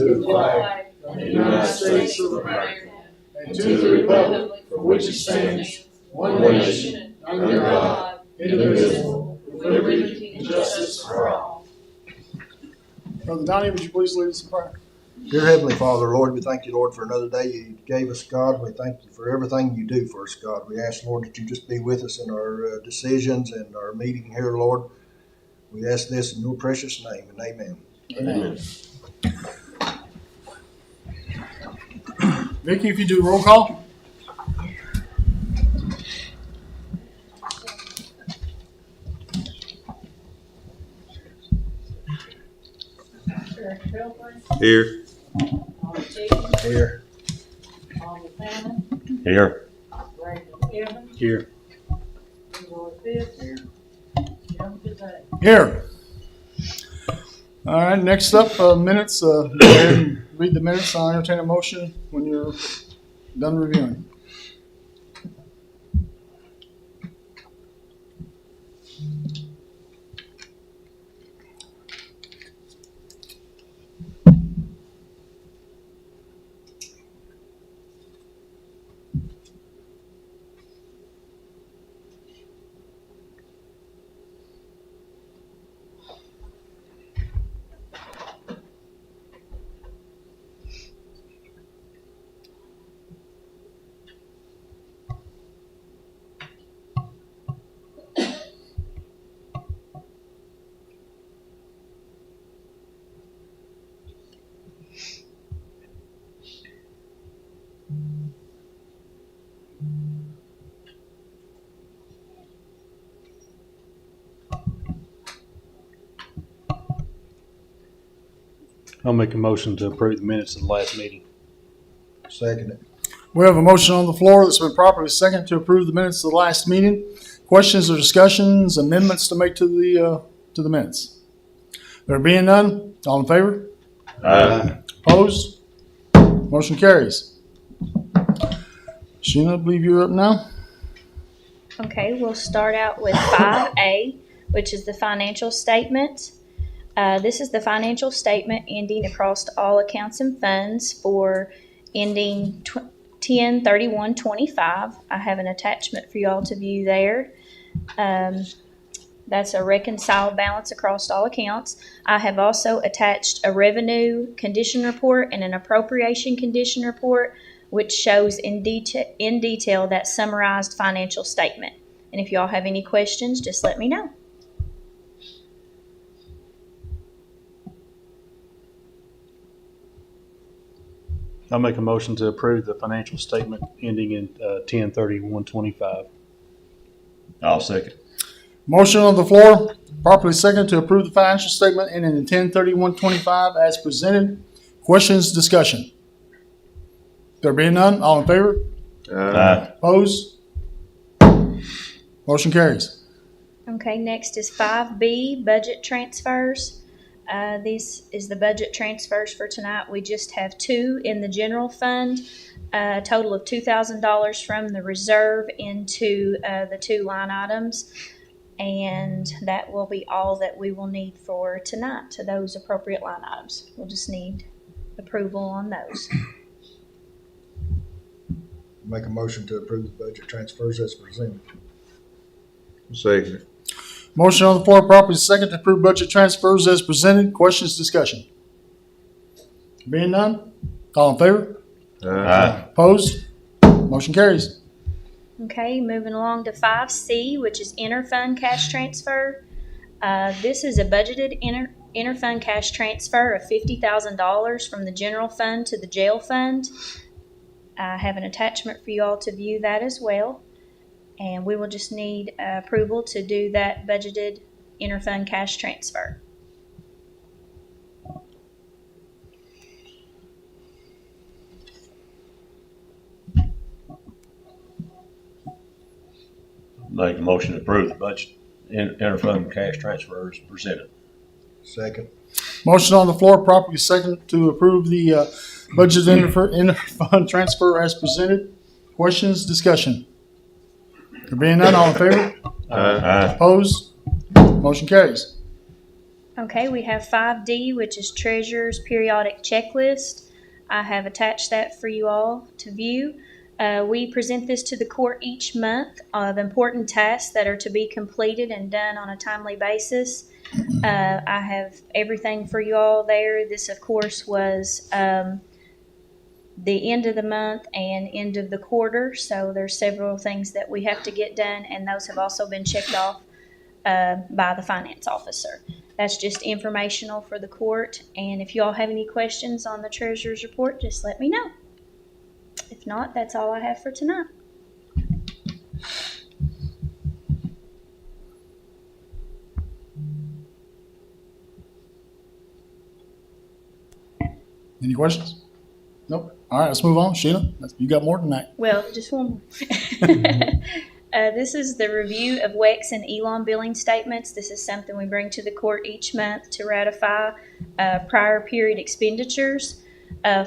the flag of the United States of America, and to the republic for which it stands, one nation, under God, indivisible, with liberty and justice for all. Brother Donnie, would you please lead us in prayer? Dear Heavenly Father, Lord, we thank you, Lord, for another day you gave us, God. We thank you for everything you do for us, God. We ask, Lord, that you just be with us in our decisions and our meeting here, Lord. We ask this in your precious name, and amen. Amen. Vicki, if you do roll call. Here. Here. Here. Here. Here. All right, next up, minutes. Go ahead and read the minutes. I'll entertain a motion when you're done reviewing. I'll make a motion to approve the minutes of the last meeting. Second it. We have a motion on the floor that's been properly seconded to approve the minutes of the last meeting. Questions or discussions, amendments to make to the minutes? There being none, all in favor? Aye. Opposed? Motion carries. Sheena, I believe you're up now. Okay, we'll start out with 5A, which is the financial statement. This is the financial statement ending across all accounts and funds for ending 10/31/25. I have an attachment for you all to view there. That's a reconciled balance across all accounts. I have also attached a revenue condition report and an appropriation condition report, which shows in detail that summarized financial statement. And if you all have any questions, just let me know. I'll make a motion to approve the financial statement ending in 10/31/25. I'll second. Motion on the floor, properly seconded to approve the financial statement ending in 10/31/25 as presented. Questions, discussion? There being none, all in favor? Aye. Opposed? Motion carries. Okay, next is 5B, budget transfers. This is the budget transfers for tonight. We just have two in the general fund, a total of $2,000 from the reserve into the two line items. And that will be all that we will need for tonight to those appropriate line items. We'll just need approval on those. Make a motion to approve the budget transfers as presented. Second. Motion on the floor, properly seconded to approve budget transfers as presented. Questions, discussion? Being none, all in favor? Aye. Opposed? Motion carries. Okay, moving along to 5C, which is interfund cash transfer. This is a budgeted interfund cash transfer of $50,000 from the general fund to the jail fund. I have an attachment for you all to view that as well. And we will just need approval to do that budgeted interfund cash transfer. Make a motion to approve the budget interfund cash transfers presented. Second. Motion on the floor, properly seconded to approve the budget interfund transfer as presented. Questions, discussion? There being none, all in favor? Aye. Opposed? Motion carries. Okay, we have 5D, which is Treasurer's Periodic Checklist. I have attached that for you all to view. We present this to the court each month of important tasks that are to be completed and done on a timely basis. I have everything for you all there. This, of course, was the end of the month and end of the quarter, so there's several things that we have to get done, and those have also been checked off by the finance officer. That's just informational for the court, and if you all have any questions on the treasurer's report, just let me know. If not, that's all I have for tonight. Any questions? Nope. All right, let's move on. Sheila, you got more tonight. Well, just one more. This is the review of WEX and Elon billing statements. This is something we bring to the court each month to ratify prior period expenditures.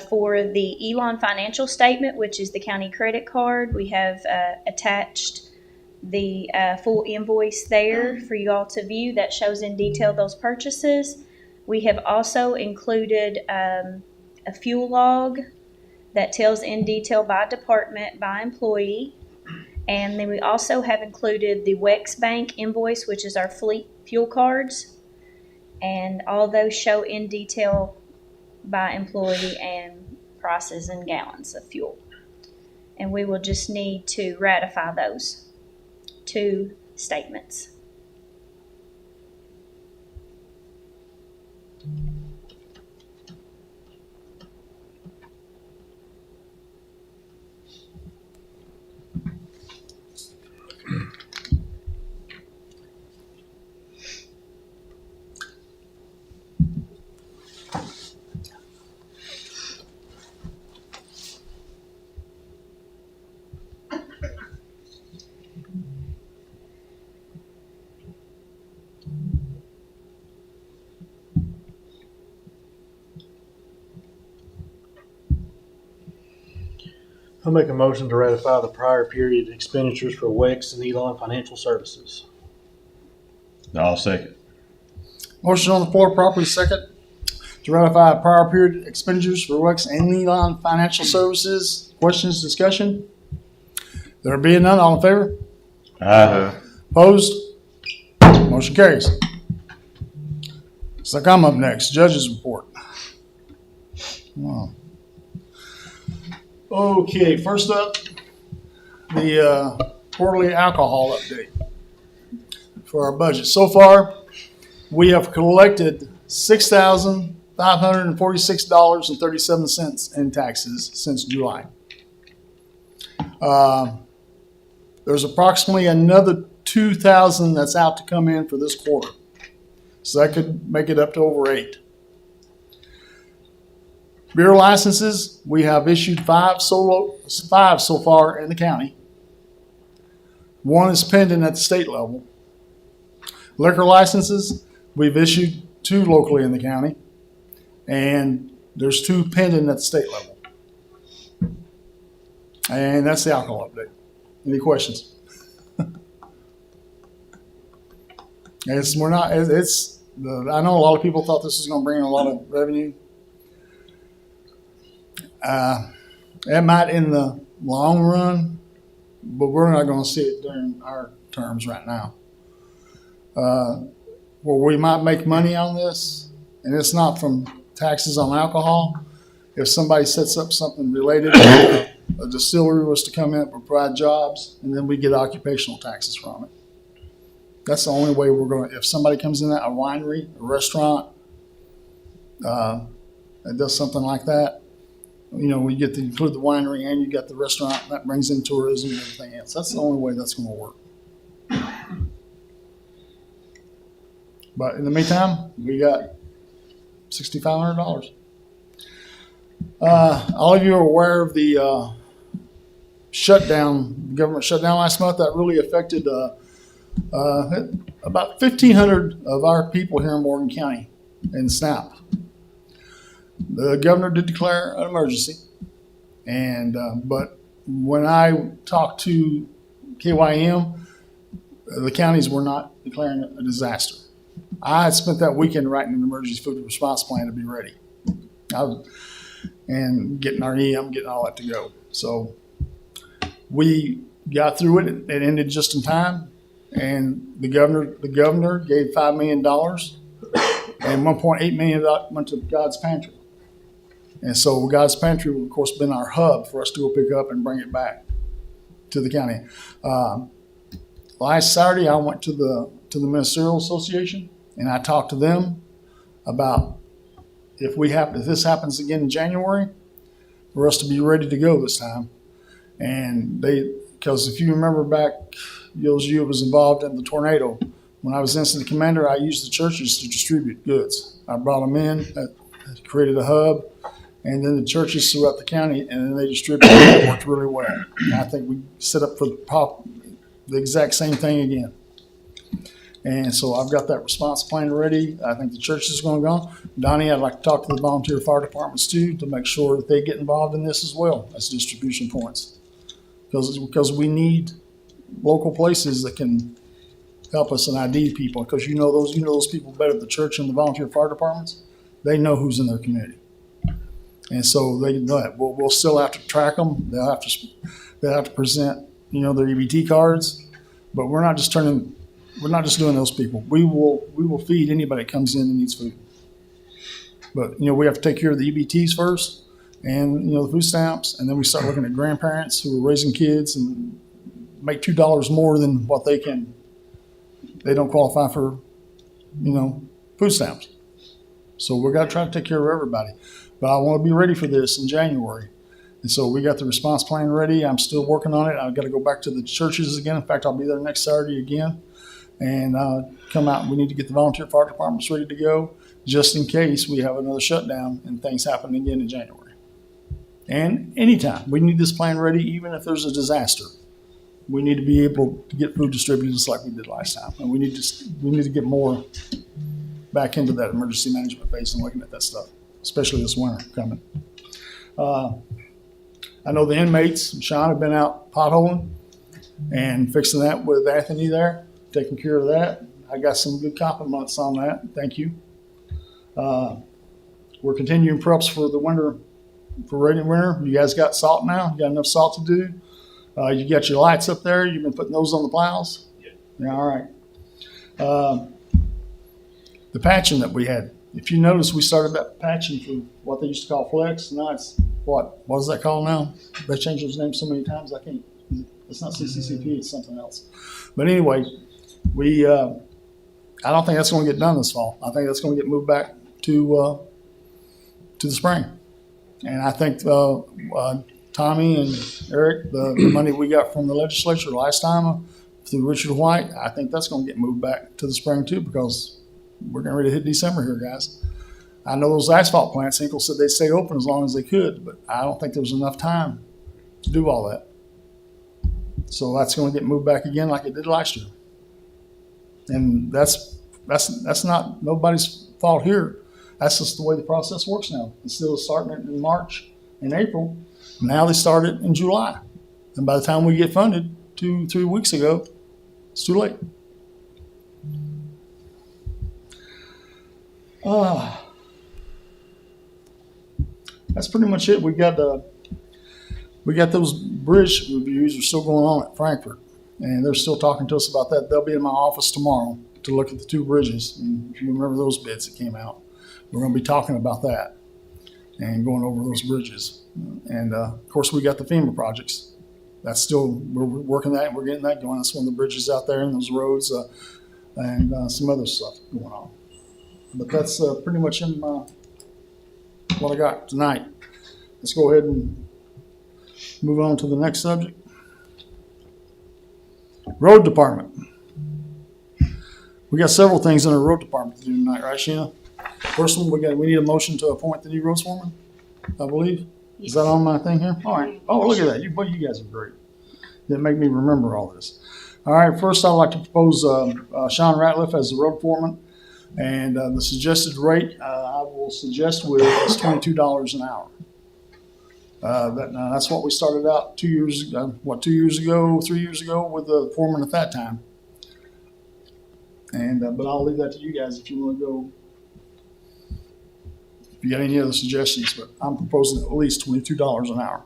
For the Elon financial statement, which is the county credit card, we have attached the full invoice there for you all to view that shows in detail those purchases. We have also included a fuel log that tells in detail by department, by employee. And then we also have included the WEX Bank invoice, which is our fleet fuel cards. And all those show in detail by employee and prices and gallons of fuel. And we will just need to ratify those two statements. I'll make a motion to ratify the prior period expenditures for WEX and Elon Financial Services. I'll second. Motion on the floor, properly second, to ratify prior period expenditures for WEX and Elon Financial Services. Questions, discussion? There being none, all in favor? Aye. Opposed? Motion carries. Looks like I'm up next. Judge's report. Wow. Okay, first up, the quarterly alcohol update for our budget. So far, we have collected $6,546.37 in taxes since July. There's approximately another $2,000 that's out to come in for this quarter. So that could make it up to over $8,000. Beer licenses, we have issued five so far in the county. One is pending at the state level. Liquor licenses, we've issued 2 locally in the county, and there's 2 pending at the state level. And that's the alcohol update. Any questions? I know a lot of people thought this was going to bring in a lot of revenue. It might in the long run, but we're not going to see it during our terms right now. Where we might make money on this, and it's not from taxes on alcohol. If somebody sets up something related, a distillery was to come in and provide jobs, and then we get occupational taxes from it. That's the only way we're going to, if somebody comes in at a winery, a restaurant, that does something like that, we get to include the winery and you got the restaurant, that brings in tourism and everything else. That's the only way that's going to work. But in the meantime, we got $6,500. All of you are aware of the government shutdown last month. That really affected about 1,500 of our people here in Morgan County in SNAP. The governor did declare an emergency, but when I talked to KYM, the counties were not declaring a disaster. I had spent that weekend writing an emergency food response plan to be ready. And getting our EM, getting all that to go. So we got through it. It ended just in time. And the governor gave $5 million, and $1.8 million went to God's Pantry. And so God's Pantry, of course, been our hub for us to go pick up and bring it back to the county. Last Saturday, I went to the Ministerial Association, and I talked to them about if this happens again in January, for us to be ready to go this time. And because if you remember back, those of you who was involved in the tornado, when I was incident commander, I used the churches to distribute goods. I brought them in, created a hub, and then the churches throughout the county, and then they distributed it. It worked really well. And I think we set up for the exact same thing again. And so I've got that response plan ready. I think the church is going to go. Donnie, I'd like to talk to the volunteer fire departments too to make sure that they get involved in this as well as distribution points. Because we need local places that can help us and ID people. Because you know those people better, the church and the volunteer fire departments. They know who's in their community, and so they know that. We'll still have to track them. They'll have to present their EBT cards, but we're not just doing those people. We will feed anybody that comes in and needs food. But we have to take care of the EBTs first, and the food stamps, and then we start looking at grandparents who are raising kids and make $2 more than what they can. They don't qualify for food stamps. So we're got to try to take care of everybody. But I want to be ready for this in January. And so we got the response plan ready. I'm still working on it. I've got to go back to the churches again. In fact, I'll be there next Saturday again. And come out. We need to get the volunteer fire departments ready to go just in case we have another shutdown and things happen again in January. And anytime. We need this plan ready even if there's a disaster. We need to be able to get food distributed just like we did last time. And we need to get more back into that emergency management phase and looking at that stuff, especially this winter coming. I know the inmates, Sean, have been out potholing and fixing that with Anthony there, taking care of that. I got some good compliments on that. Thank you. We're continuing preps for the winter, for raining winter. You guys got salt now? You got enough salt to do? You got your lights up there? You've been putting those on the plows? Yeah, all right. The patching that we had. If you notice, we started that patching for what they used to call flex. Now it's what is that called now? They changed those names so many times I can't. It's not CCCP, it's something else. But anyway, I don't think that's going to get done this fall. I think that's going to get moved back to the spring. And I think Tommy and Eric, the money we got from the legislature last time through Richard White, I think that's going to get moved back to the spring too, because we're getting ready to hit December here, guys. I know those asphalt plants, Hinkle said they'd stay open as long as they could, but I don't think there was enough time to do all that. So that's going to get moved back again like it did last year. And that's not nobody's fault here. That's just the way the process works now. Instead of starting it in March and April, now they start it in July. And by the time we get funded 2-3 weeks ago, it's too late. That's pretty much it. We got those bridge reviews are still going on at Frankfurt, and they're still talking to us about that. They'll be in my office tomorrow to look at the 2 bridges. And if you remember those bids that came out, we're going to be talking about that and going over those bridges. And of course, we got the FEMA projects. That's still, we're working that. We're getting that going. That's one of the bridges out there and those roads and some other stuff going on. But that's pretty much in what I got tonight. Let's go ahead and move on to the next subject. Road department. We got several things in our road department to do tonight, right, Sheena? First one, we need a motion to appoint the new road foreman, I believe. Is that on my thing here? All right. Oh, look at that. You guys are great. That make me remember all this. All right. First, I'd like to propose Sean Ratliff as the road foreman. And the suggested rate, I will suggest is $22 an hour. That's what we started out 2 years ago, 3 years ago with the foreman at that time. And, but I'll leave that to you guys if you want to go. If you got any other suggestions, but I'm proposing at least $22 an hour.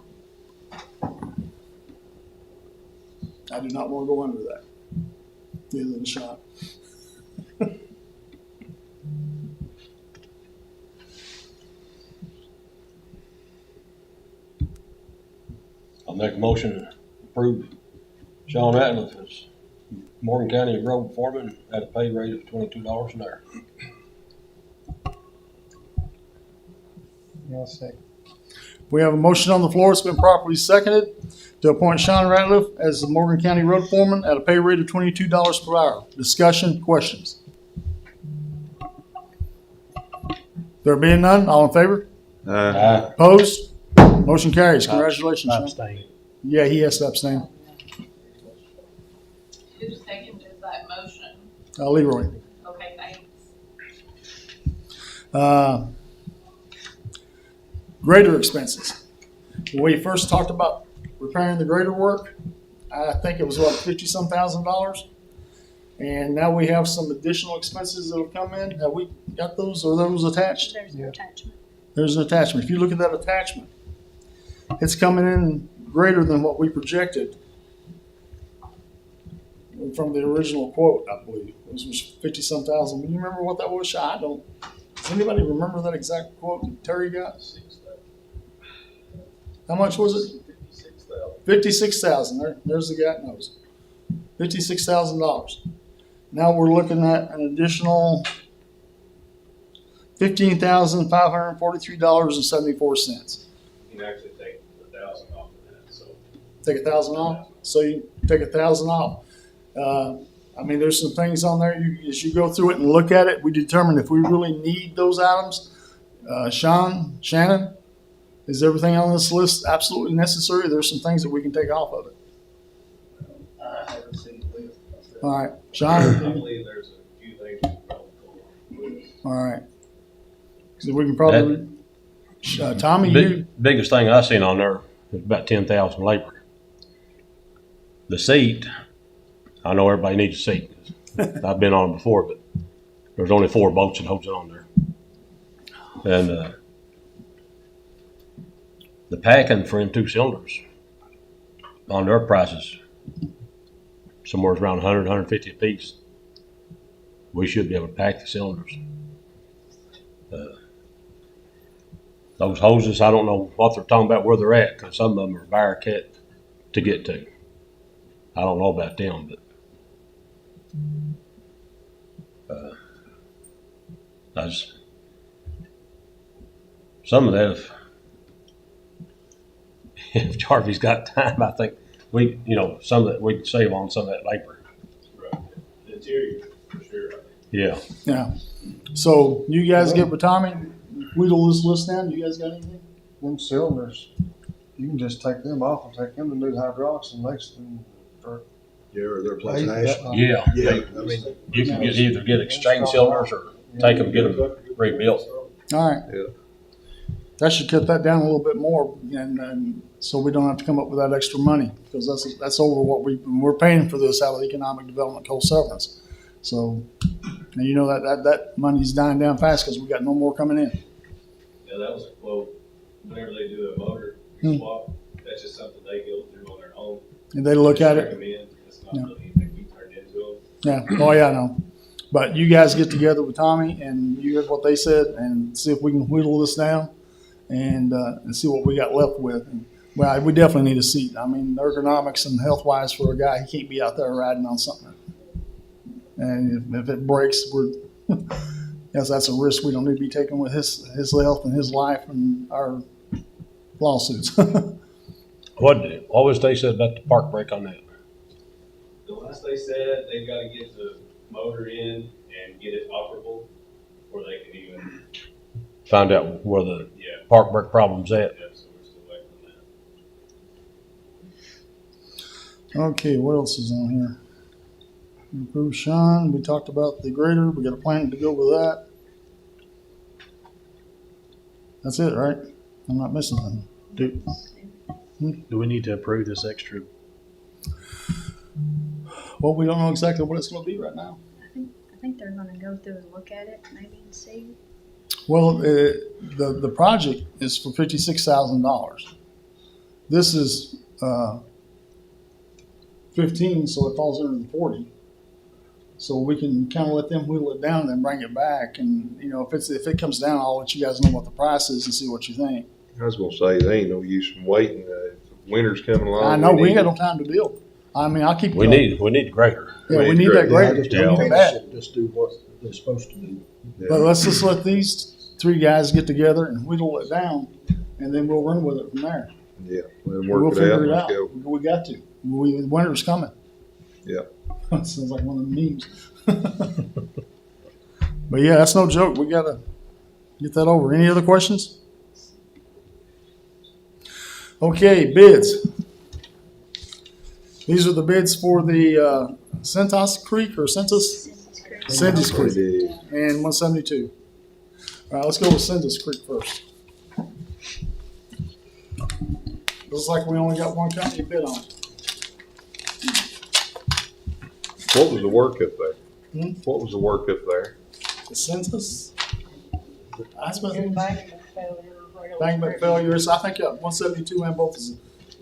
I do not want to go under that. Give it a shot. I'll make a motion to approve Sean Ratliff as Morgan County Road Foreman at a pay rate of $22 an hour. We have a motion on the floor. It's been properly seconded to appoint Sean Ratliff as the Morgan County Road Foreman at a pay rate of $22 per hour. Discussion, questions? There being none, all in favor? Aye. Opposed? Motion carries. Congratulations, I Sean. abstain. Yeah, he has to abstain. Who's seconded that motion? Leroy. Okay, thanks. Grader expenses. When we first talked about repairing the grader work, I think it was what, $50-some thousand. And now we have some additional expenses that have come in. Have we got those, or those attached? There's an attachment. There's an attachment. If you look at that attachment, it's coming in greater than what we projected from the original quote, I believe. It was $50-some thousand. Do you remember what that was? I don't. Does anybody remember that exact quote that Terry got? How much was it? $56,000. There's the guy that knows. $56,000. Now we're looking at an additional $15,543.74. You can actually take 1,000 off of that, so. Take 1,000 off. So you take 1,000 off. I mean, there's some things on there. As you go through it and look at it, we determine if we really need those items. Shannon, is everything on this list absolutely necessary? There's some things that we can take off of it. I haven't seen the list. All right, I Sean. believe there's a few things we can probably pull off. All right. So we can probably. Tommy, you. Biggest thing I seen on there is about 10,000 labor. The seat, I know everybody needs a seat. I've been on it before, but there's only 4 bolts that holds it on there. And the packing for them 2 cylinders on their prices, somewhere around 100, 150 a piece. We should be able to pack the cylinders. Those hoses, I don't know what they're talking about, where they're at, because some of them are Bearcat to get to. I don't know about them, but some of that, if Jarvis got time, I think some of that we can save on some of that labor. Right. The interior, for sure. Yeah. Yeah. So you guys get with Tommy, wheedle this list down. You guys got anything? Them cylinders, you can just take them off and take them to new hydraulics and next for. Yeah, or they're replacing ash. Yeah. Yeah, I mean, You can either get exchange cylinders or take them, get them rebuilt. All right. Yeah. That should cut that down a little bit more, and so we don't have to come up with that extra money, because that's over what we're paying for this out of economic development coal severance. So, and you know that money's dying down fast because we got no more coming in. Yeah, that was a quote. Whenever they do a motor swap, that's just something they go through on their own. And they look at it. Recommend. It's not Yeah. really anything we turned into them. Yeah. Oh yeah, I know. But you guys get together with Tommy and you heard what they said, and see if we can whittle this down, and see what we got left with. And, well, we definitely need a seat. I mean, ergonomics and health wise for a guy, he can't be out there riding on something. And if it breaks, yes, that's a risk we don't need to be taking with his health and his life and our lawsuits. What was they said about the park brake on that? The last they said, they've got to get the motor in and get it operable before they can even. Find out where the Yeah. park brake problem's at. Yeah, so we're still waiting on that. Okay, what else is on here? Improve Sean. We talked about the grader. We got a plan to go with that. That's it, right? I'm not missing anything. Do we need to approve this extra? Well, we don't know exactly what it's going to be right now. I I think they're gonna go through and look at it maybe and see. Well, the project is for $56,000. This is 15, so it falls under the 40. So we can kind of let them whittle it down and then bring it back. And you know, if it comes down, I'll let you guys know what the price is and see what you think. I was gonna say, there ain't no use in waiting. If winter's coming along. I know we ain't got no time to build. I mean, I'll keep. We need the grader. Yeah, we need that Yeah, grader. just We don't need it finish bad. it, just do what they're supposed to do. But let's just let these three guys get together and whittle it down, and then we'll run with it from there. Yeah, let them We'll work it figure out. it Let's out. go. We got to. Winter's coming. Yeah. Sounds like one of the memes. But yeah, that's no joke. We gotta get that over. Any other questions? Okay, bids. These are the bids for the Centos Creek or Centos? Cindy's Creek and 172. All right, let's go with Cindy's Creek first. Looks like we only got one company bid on it. What was the work up there? Hmm? What was the work up there? The Centos? I suppose Embankment failure. embankment failures. I think 172 and both is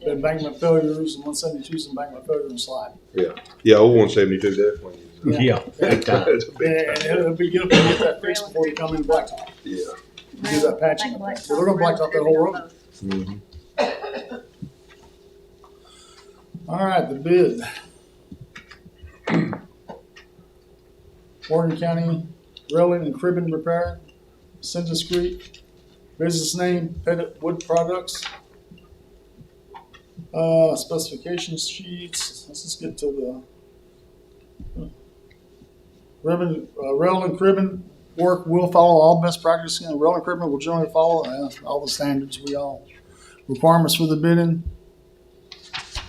embankment failures, and 172 is embankment failure and slide. Yeah, 172 definitely. Is, Yeah, big time. It's a big And time. it'll be good if we get that fixed before we come in blacktop. Yeah. Do that patching. So we're gonna blacktop that whole road. Mhm. All right, the bid. Morgan County Railing and Cribbing Repair, Cindy Street, business name Pettit Wood Products. Specification sheets. Let's just get to the rail and cribbing work will follow all best practices, and rail and cribbing will generally follow all the standards requirements for the bidding.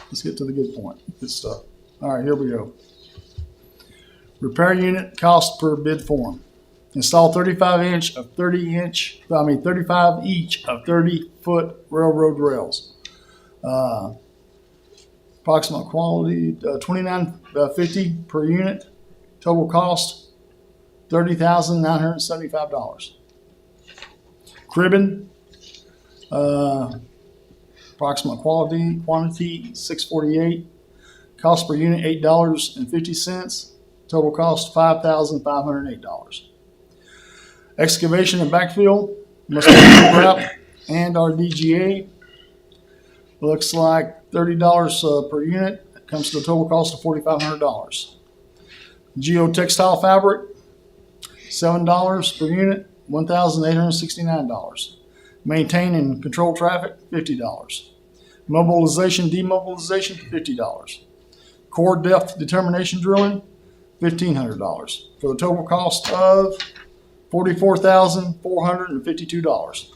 Let's get to the good point. Good stuff. All right, here we go. Repair unit cost per bid form. Install 35 each of 30-foot railroad rails. Approximate quality $29.50 per unit. Total cost $30,975. Cribbing. Approximate quantity $648. Cost per unit $8.50. Total cost $5,508. Excavation and backfill must be wrap and our DGA. Looks like $30 per unit. Comes to a total cost of $4,500. Geotextile fabric $7 per unit, $1,869. Maintain and control traffic $50. Mobilization demobilization $50. Core depth determination drilling $1,500 for the total cost of $44,452.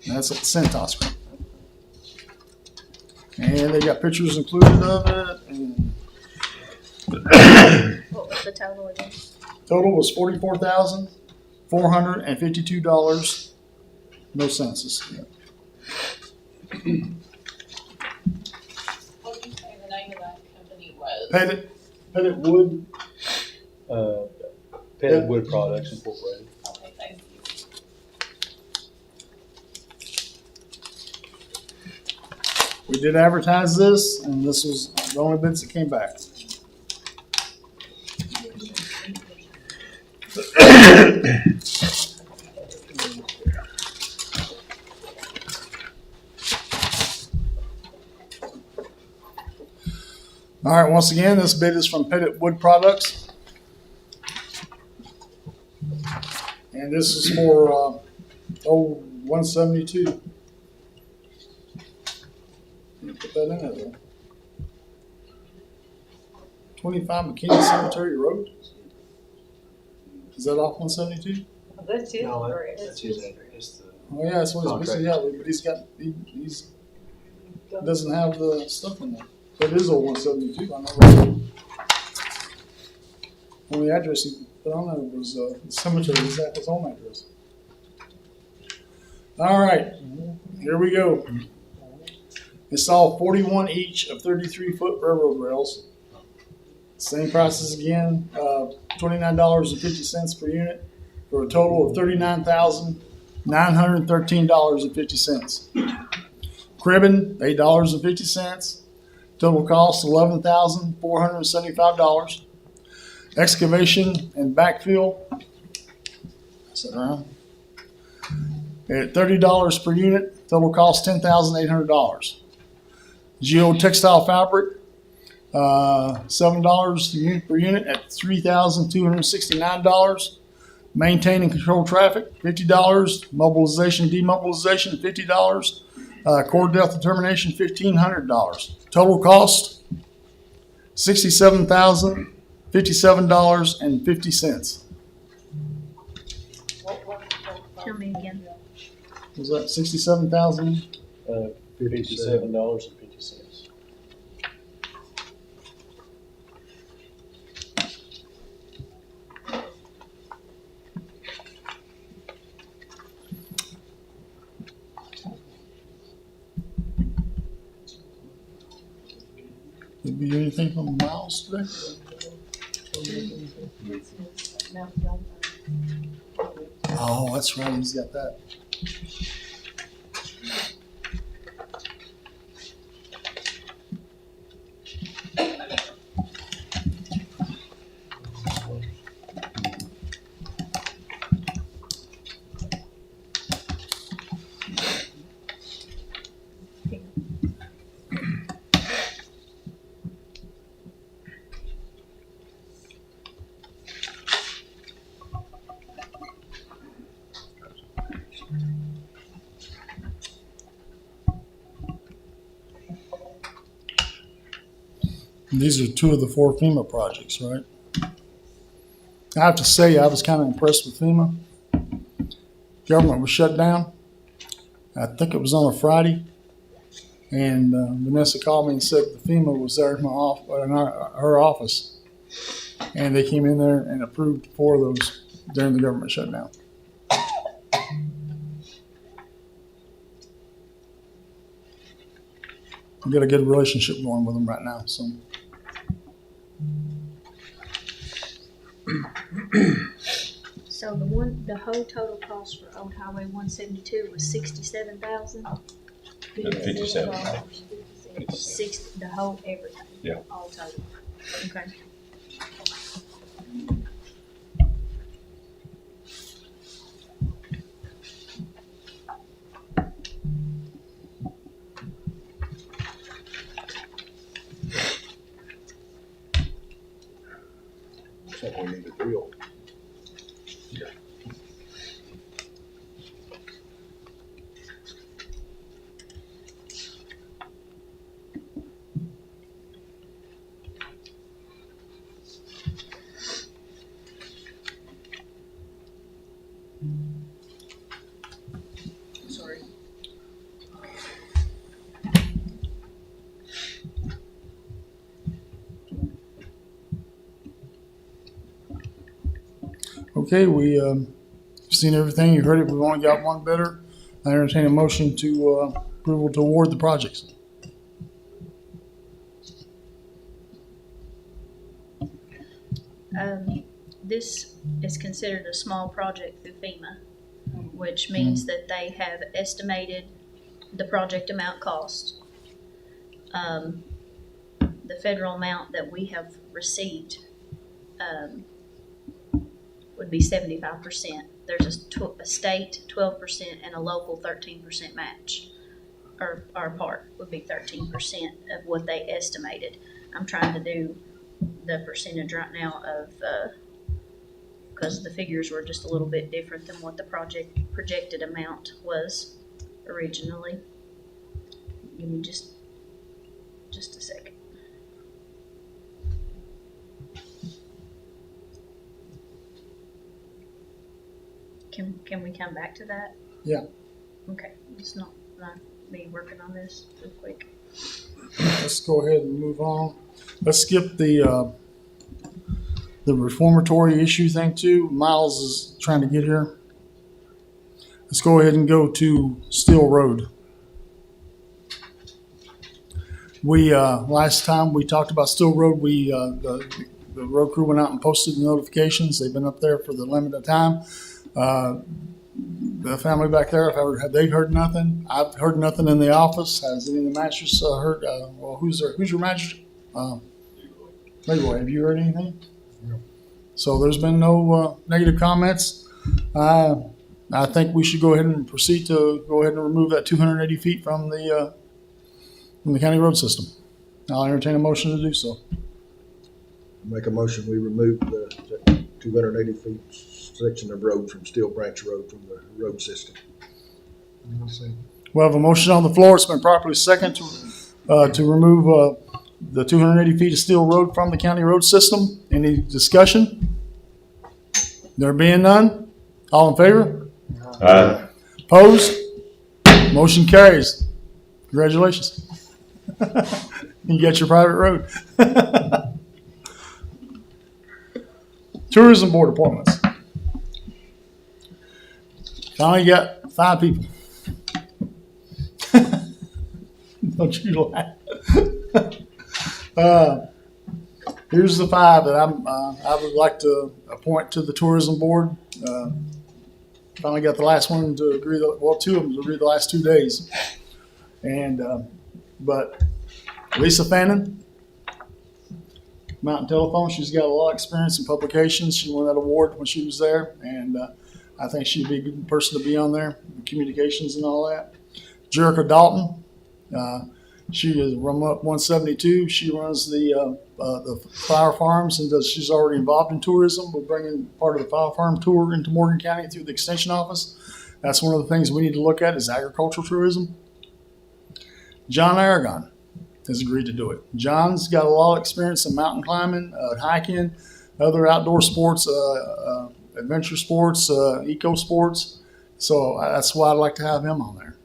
That's at Centos Creek. And they got pictures included of it. And What was the total again? total was $44,452. No census. What did you say the name of that company was? Pettit Wood. Pettit Wood Products Incorporated. Okay, thank you. We did advertise this, and this was the only bids that came back. All right, once again, this bid is from Pettit Wood Products. And this is for 172. Put that in there, though. 25 McKinney Cemetery Road? Is that off 172? That's his. No, address. that's his address. Oh, yeah, that's what he's missing. Yeah, but he's doesn't have the stuff in there. But it is old 172, I know. Only address he put on there was the cemetery, is that his home address? All right, here we go. Install 41 each of 33-foot railroad rails. Same prices again. $29.50 per unit, for a total of $39,913.50. Cribbing, $8.50. Total cost $11,475. Excavation and backfill, sit around, at $30 per unit. Total cost $10,800. Geotextile fabric, $7 per unit at $3,269. Maintain and control traffic, $50. Mobilization, demobilization, $50. Core depth determination, $1,500. Total cost, $67,057.50. Tell me again. Was that 67,000? $57.50. Did we do anything from Miles today? Oh, that's right, he's got that. These are two of the 4 FEMA projects, right? I have to say, I was kind of impressed with FEMA. Government was shut down. I think it was on a Friday. And Vanessa called me and said the FEMA was there in her office. And they came in there and approved 4 of those during the government shutdown. We've got a good relationship going with them right now. So. So the whole total cost for Old Highway 172 was $67,000. 57. The whole everything. Yeah. All total. Okay. So we need a drill. Sorry. Okay, we seen everything. You heard it. We've only got one bidder. I entertain a motion to approval to award the projects. This is considered a small project through FEMA, which means that they have estimated the project amount cost. The federal amount that we have received would be 75%. There's a state 12% and a local 13% match. Or our part would be 13% of what they estimated. I'm trying to do the percentage right now of, because the figures were just a little bit different than what the projected amount was originally. Give me just a second. Can we come back to that? Yeah. Okay, it's not me working on this real quick. Let's go ahead and move on. Let's skip the reformatory issue thing too. Miles is trying to get here. Let's go ahead and go to Steel Road. We last time we talked about Steel Road, we the road crew went out and posted the notifications. They've been up there for the limited time. The family back there, have they heard nothing? I've heard nothing in the office. Has any of the managers heard? Well, who's your manager? Leroy, have you heard anything? No. So there's been no negative comments. I think we should go ahead and proceed to go ahead and remove that 280 feet from the county road system. I'll entertain a motion to do so. Make a motion, we remove the 280 feet section of road from Steel Branch Road from the road system. We have a motion on the floor. It's been properly seconded to remove the 280 feet of steel road from the county road system. Any discussion? There being none, all in favor? Opposed? Motion carries. Congratulations. You got your private road. Tourism board appointments. Finally got 5 people. Don't you laugh. Here's the 5 that I would like to appoint to the tourism board. Finally got the last one to agree. 2 of them to agree the last 2 days. And but Lisa Fannin, Mountain Telephone. She's got a lot of experience in publications. She won that award when she was there, and I think she'd be a good person to be on there, communications and all that. Jerica Dalton. She is from up 172. She runs the flower farms, and she's already involved in tourism. We're bringing part of the flower farm tour into Morgan County through the extension office. That's one of the things we need to look at is agricultural tourism. John Aragon has agreed to do it. John's got a lot of experience in mountain climbing, hiking, other outdoor sports, adventure sports, eco sports. So that's why I'd like to have him on there.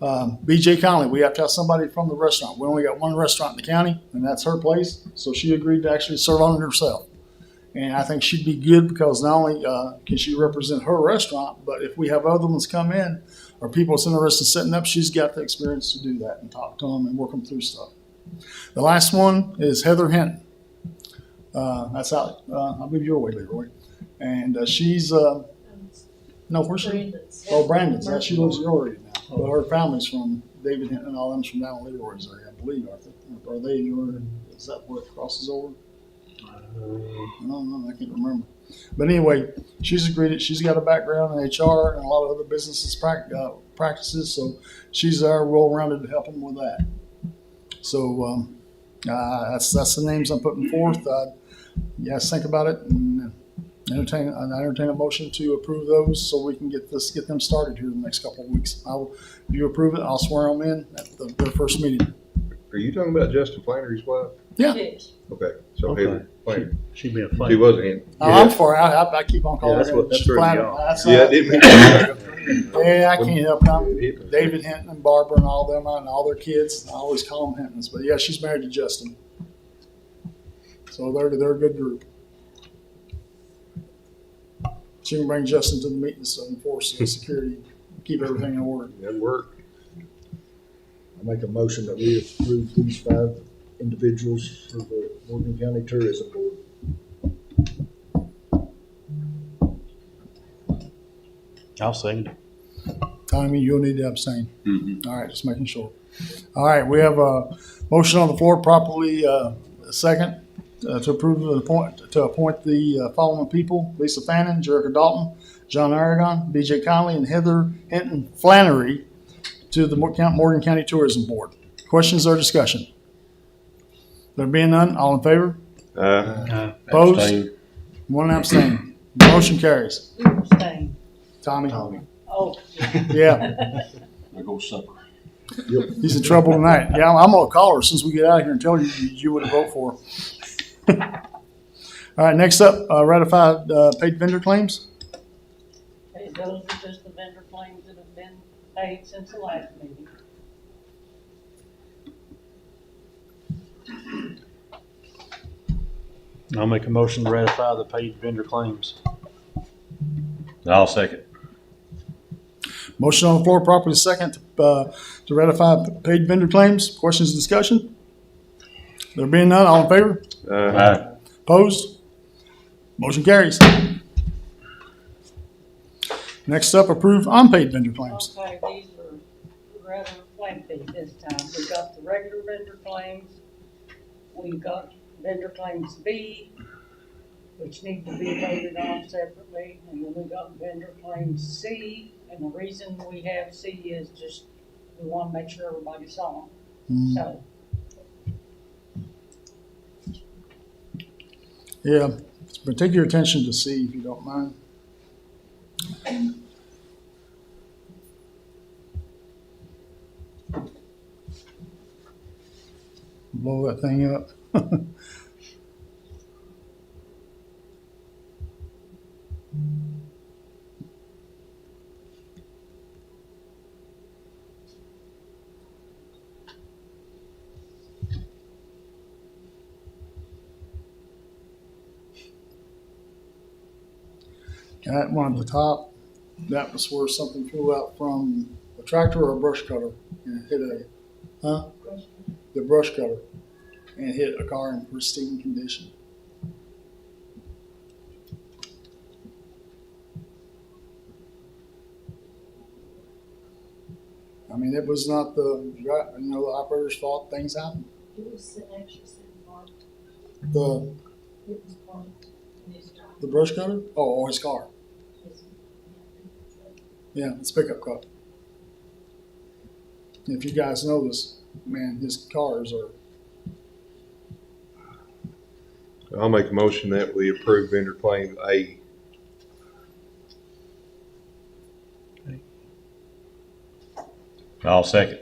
BJ Conley, we have to have somebody from the restaurant. We only got one restaurant in the county, and that's her place. So she agreed to actually serve on it herself. And I think she'd be good because not only can she represent her restaurant, but if we have other ones come in or people that's interested in setting up, she's got the experience to do that and talk to them and work them through stuff. The last one is Heather Hinton. That's out, I believe your way, Leroy. And she's, no, where's she? Oh, Brandon's. Yeah, she lives in your area now. But her family's from David Hinton and all them's from down in Leroy's area, I believe. Are they in your, is that where it crosses over? No, I can't remember. But anyway, she's agreed that she's got a background in HR and a lot of other businesses practices, so she's our well-rounded to help them with that. So that's the names I'm putting forth. You guys think about it and entertain a motion to approve those so we can get them started here in the next couple of weeks. If you approve it, I'll swear them in at their first meeting. Are you talking about Justin Flannery's wife? Yeah. Okay, so Okay. Heather Flannery. She'd be a fun. She was in. Oh, I'm sorry. I keep on calling Yeah, her. that's She's where flat- you are. that's Yeah, I all- didn't mean to. Yeah, I can't help it. I'm David Hinton and Barbara and all them and all their kids. I always call them Hintons, but yeah, she's married to Justin. So they're a good group. She can bring Justin to the meetings and enforce the security, keep everything in order. That worked. I make a motion that we approve these 5 individuals for the Morgan County Tourism Board. I'll second it. Tommy, you'll need to abstain. All right, just making sure. All right, we have a motion on the floor, properly second, to approve to appoint the following people: Lisa Fannin, Jerica Dalton, John Aragon, BJ Conley, and Heather Hinton Flannery to the Morgan County Tourism Board. Questions or discussion? There being none, all in favor? Opposed? Abstain. One abstain. Motion carries. Abstain. Tommy. Oh. Yeah, There goes supper. he's in trouble tonight. Yeah, I'm gonna call her as soon as we get out of here and tell you what to vote for. All right, next up, ratified paid vendor claims. Okay, those are just the vendor claims that have been paid since the last meeting. I'll make a motion to ratify the paid vendor claims. I'll second. Motion on the floor, properly second to ratify paid vendor claims. Questions and discussion? There being none, all in favor? Aye. Opposed? Motion carries. Next up, approve unpaid vendor claims. Okay, these are rather lengthy this time. We got the regular vendor claims. We've got vendor claims B, which need to be voted on separately. And then we got vendor claims C. And the reason we have C is just, we want to make sure everybody saw them. So, Yeah, but take your attention to C if you don't mind. Blow that thing up. At one at the top, that was where something flew out from a tractor or a brush cutter and hit the brush cutter and hit a car in pristine condition. I mean, it was not the operator's fault. Things happen. It was actually sent part. The It was part of his job. the brush cutter? Oh, his car. Yeah, it's pickup truck. If you guys know this, man, his cars are. I'll make a motion that we approve vendor claim A. I'll second.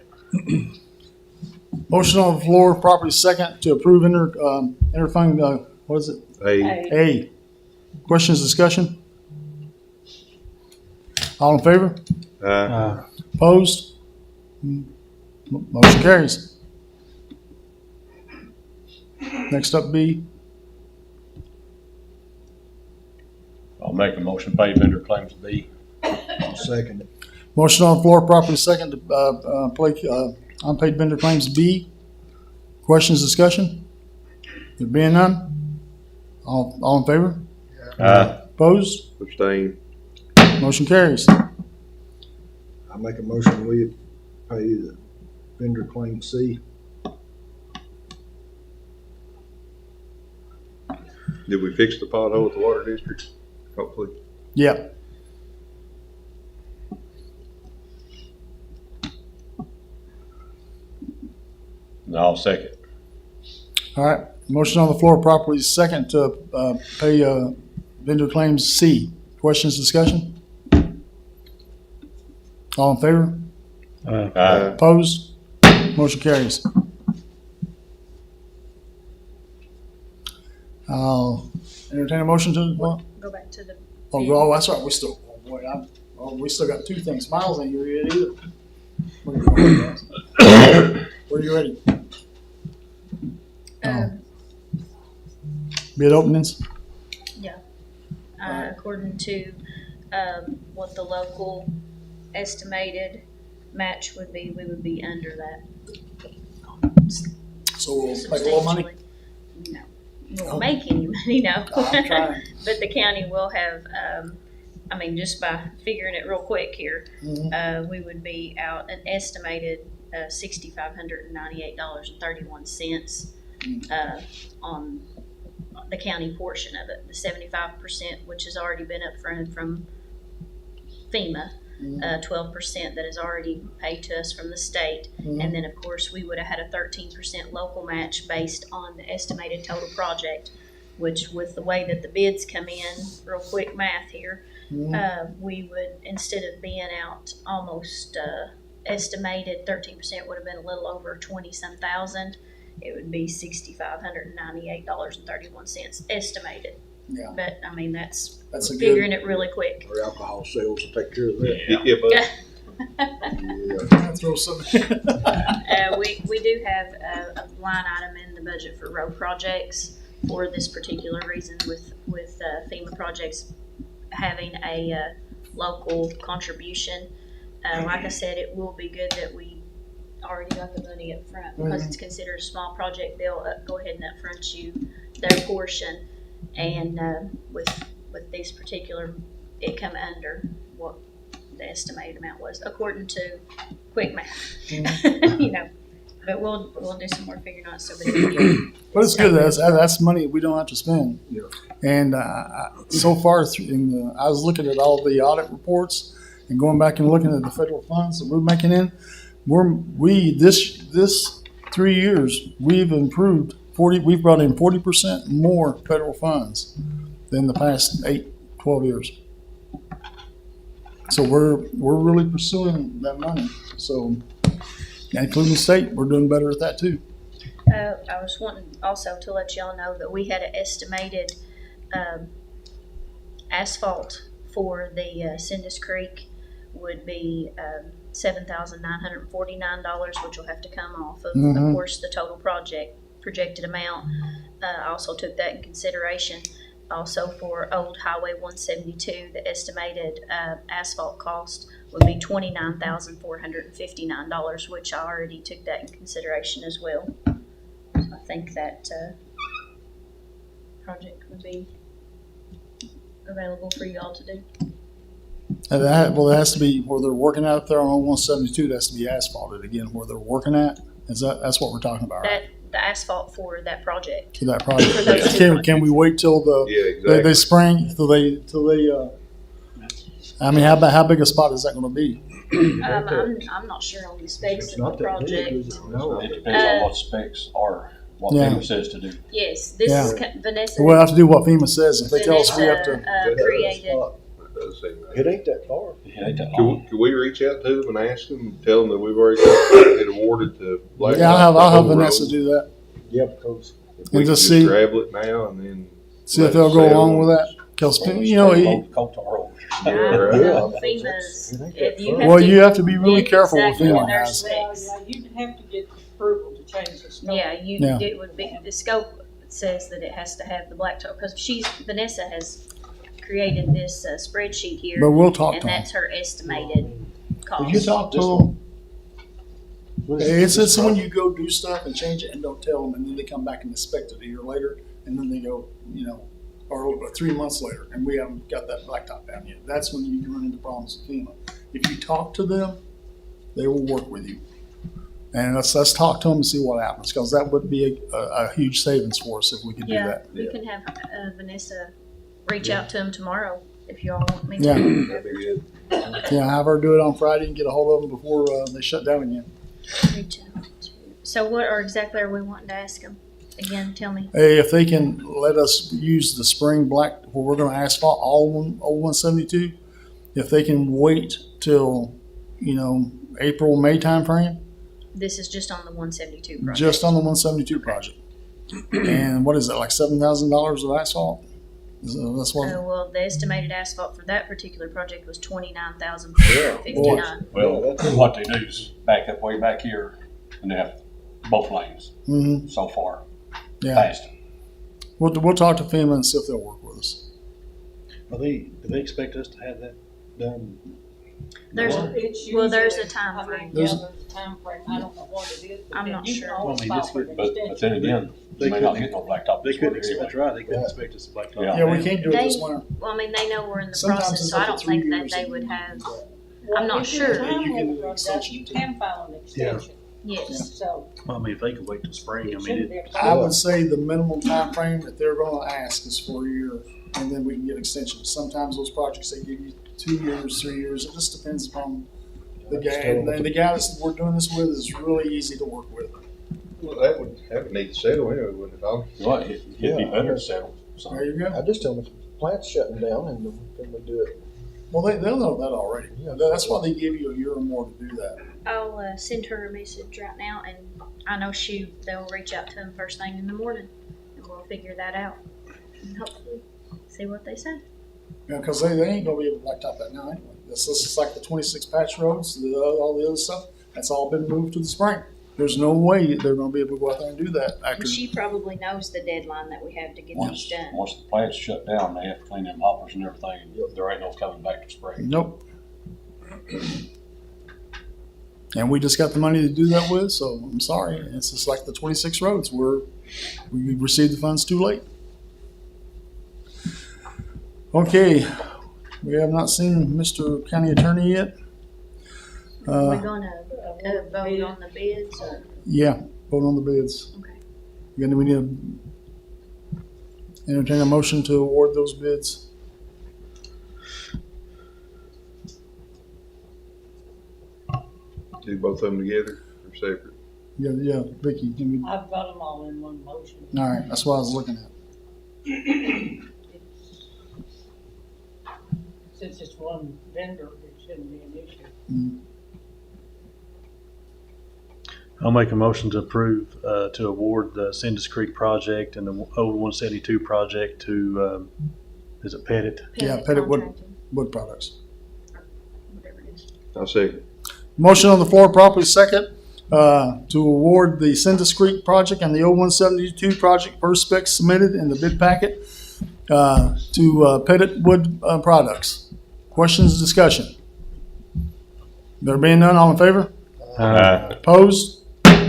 Motion on the floor, properly second to approve interfund, what is it? A. A. Questions, discussion? All in favor? Aye. Opposed? Motion carries. Next up, B. I'll make a motion to pay vendor claims B. I'll second it. Motion on the floor, properly second to play unpaid vendor claims B. Questions, discussion? There being none? All in favor? Aye. Opposed? Abstain. Motion carries. I make a motion we pay the vendor claim C. Did we fix the pothole at the water district? Hopefully. Yeah. I'll second. All right. Motion on the floor, properly second to pay vendor claims C. Questions, discussion? All in favor? Aye. Opposed? Motion carries. I'll entertain a motion to what? Go back to the. Oh, that's right. We still. Oh boy, we still got two things. Miles ain't here yet either. Where are you ready? Bid openings. According to what the local estimated match would be, we would be under that. So we'll make a little money. No, we won't make any money, no. I'm trying. But the county will have, just by figuring it real quick here, we would be out an estimated $6,598.31 on the county portion of it. The 75%, which has already been upfronted from FEMA, 12% that is already paid to us from the state, and then of course we would have had a 13% local match based on the estimated total project, which with the way that the bids come in, real quick math here, we would, instead of being out almost estimated 13%, would have been a little over 20-some thousand. It would be $6,598.31 estimated. Yeah. But that's That's a figuring good. it really quick. Our alcohol sales will take care of that. Yeah, but Yeah. Throw some. We do have a line item in the budget for road projects for this particular reason, with FEMA projects having a local contribution. Like I said, it will be good that we already got the money up front. Because it's considered a small project, they'll go ahead and upfront you their portion. And with this particular, it come under what the estimated amount was, according to quick math. You know, but we'll do some more figuring out so that we can But it's good. That's money we don't have to spend. Yeah. And so far, I was looking at all the audit reports and going back and looking at the federal funds that we're making in. This 3 years we've improved 40. We've brought in 40% more federal funds than the past 12 years. So we're really pursuing that money. So, including state, we're doing better at that too. I was wanting also to let y'all know that we had an estimated asphalt for the Sindus Creek would be $7,949, which will have to come off of course, the total projected amount. I also took that in consideration. Also for Old Highway 172, the estimated asphalt cost would be $29,459, which I already took that in consideration as well. So I think that project would be available for you all to do. And it has to be where they're working out there on 172. It has to be asphalted again where they're working at. That's what we're talking about, right? The asphalt for that project. For that project. For those two Can we wait till they spring till they I mean, how big a spot is that going to be? I'm not sure on the specs of the project. It depends on what specs are, what FEMA says to do. Yes, this is Vanessa. We'll have to do what FEMA says. If they tell us we have to. Created. It ain't that far. It ain't that long. Could we reach out to them and ask them, and tell them that we've already got it awarded to Blacktop? Yeah, I'll have Vanessa do that. Yeah, because If we And can just just see- gravel it now and then. See if they'll go along with that. Because FEMA's. you have to be really careful with exactly FEMA, their guys. specs. You'd have to get approval to change the scope. Yeah, Yeah. it would be, the scope says that it has to have the blacktop, because Vanessa has created this spreadsheet here. But we'll talk And to them. that's her estimated cost. If you talk to them, it's when you go do stuff and change it and don't tell them, and then they come back and inspect it a year later, and then they go, or 3 months later, and we haven't got that blacktop down yet. That's when you can run into problems with FEMA. If you talk to them, they will work with you. And let's talk to them and see what happens, because that would be a huge savings for us if we could do Yeah, that. we can have Vanessa reach out to him tomorrow if you all want me to. Yeah. That'd be good. Yeah, have her do it on Friday and get a hold of them before they shut down again. Reach out to- So what exactly are we wanting to ask them? Again, tell me. Hey, if they can let us use the spring black, where we're going to asphalt all 172, if they can wait till, April, May timeframe, This is just on the 172 project. just on the 172 project. And what is it, like $7,000 of asphalt? That's what. Well, the estimated asphalt for that particular project was $29,459. Well, what they do is back up way back here and they have both lanes Mm-hmm. so far. Yeah. Past. We'll talk to FEMA and see if they'll work with us. Do they expect us to have that done? There's Well, it's there's a usually- time I mean, frame. yeah, there's a time frame. I don't know what it is. But I'm then not you sure. can always Well, I mean, file this for an could- But then extension. again, they may not get no blacktop. They this couldn't winter expect, anyway. right, they couldn't expect us to blacktop. Yeah. Yeah, we can't do it this winter. Well, I mean, they know we're in the Sometimes process, it's so I up to don't 3 think that years they and would you have. can do that. Well, I'm not if sure. your time You can limit do an runs out, extension, you too. can file an extension. Yes. So Well, I mean, if they could wait till spring, I it mean, shouldn't be a I problem. would say the minimum time frame that they're going to ask is 4 years, and then we can get extensions. Sometimes those projects, they give you 2 years, 3 years. It just depends upon the guy. And the guy that we're doing this with is really easy to work with. Well, that would need to settle anyway, wouldn't it? Well, it'd be better to settle. So. There you go. I just tell them the plant's shutting down and then we do it. Well, they'll know that already. Yeah. That's why they give you a year or more to do that. I'll send her a message right now, and I know they'll reach out to them first thing in the morning, and we'll figure that out, and hopefully see what they say. Yeah, because they ain't going to be able to blacktop that now anyway. This is like the 26 patch roads, all the other stuff. That's all been moved to the spring. There's no way they're going to be able to go out there and do that after. And she probably knows the deadline that we have to get these done. Once the plant's shut down, they have to clean them hoppers and everything. There ain't no coming back to spring. Nope. And we just got the money to do that with, so I'm sorry. It's just like the 26 roads where we received the funds too late. Okay, we have not seen Mr. County Attorney yet. We're gonna vote on the bids or? Yeah, vote on the bids. Okay. Again, we need to entertain a motion to award those bids. Do both of them together or separate? Yeah, Vicky, can we, I've got them all in one motion. all right, that's what I was looking at. Since it's one vendor, it shouldn't be an issue. I'll make a motion to approve, to award the Sandus Creek project and the old 172 project to, is it Pettit? Yeah, Pettit Wood. Contracting, Wood Products. whatever it is. I'll second. Motion on the floor, properly second, to award the Sandus Creek project and the 0172 project per spec submitted in the bid packet to Pettit Wood Products. Questions, discussion? There being none, all in favor? Opposed?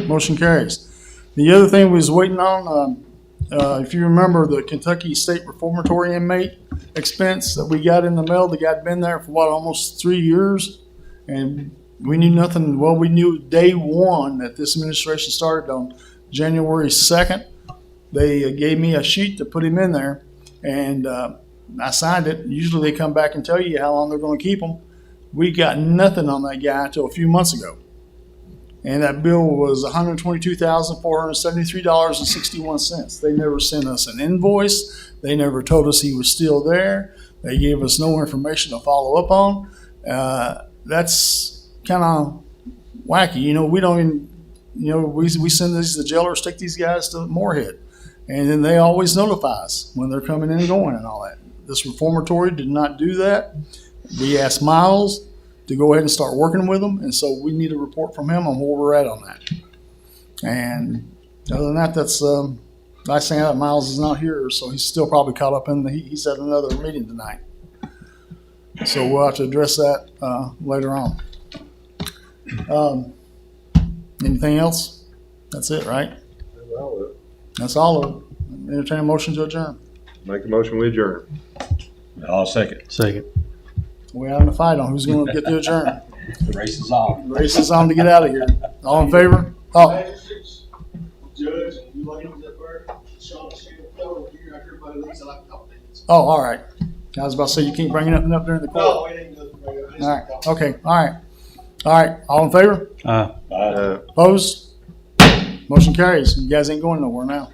Motion carries. The other thing we was waiting on, if you remember the Kentucky State Reformatory inmate expense that we got in the mail, the guy had been there for almost 3 years, and we knew nothing. Well, we knew day one that this administration started on January 2nd. They gave me a sheet to put him in there, and I signed it. Usually they come back and tell you how long they're going to keep him. We got nothing on that guy until a few months ago. And that bill was $122,473.61. They never sent us an invoice. They never told us he was still there. They gave us no information to follow up on. That's kind of wacky. You know, we don't even, you know, we send the jailers, take these guys to Moorhead. And then they always notify us when they're coming in and going and all that. This reformatory did not do that. We asked Miles to go ahead and start working with them, and so we need a report from him on where we're at on that. And other than that, that's last thing out. Miles is not here, so he's still probably caught up in he's at another meeting tonight. So we'll have to address that later on. Anything else? That's it, right? That's all of it. Entertain a motion to adjourn. Make a motion, we adjourn. I'll second. Second. We're having a fight on who's going to get to adjourn. The race is on. The race is on to get out of here. All in favor? Oh, Magistrates, judge, and you ladies up there, Sean, over here, everybody leaves, I like to talk to you. oh, all right. I was about to say you can't bring nothing up during the No, court. it ain't nothing. All right. Okay. All right. All right. All in favor? Opposed? Motion carries. You guys ain't going nowhere now.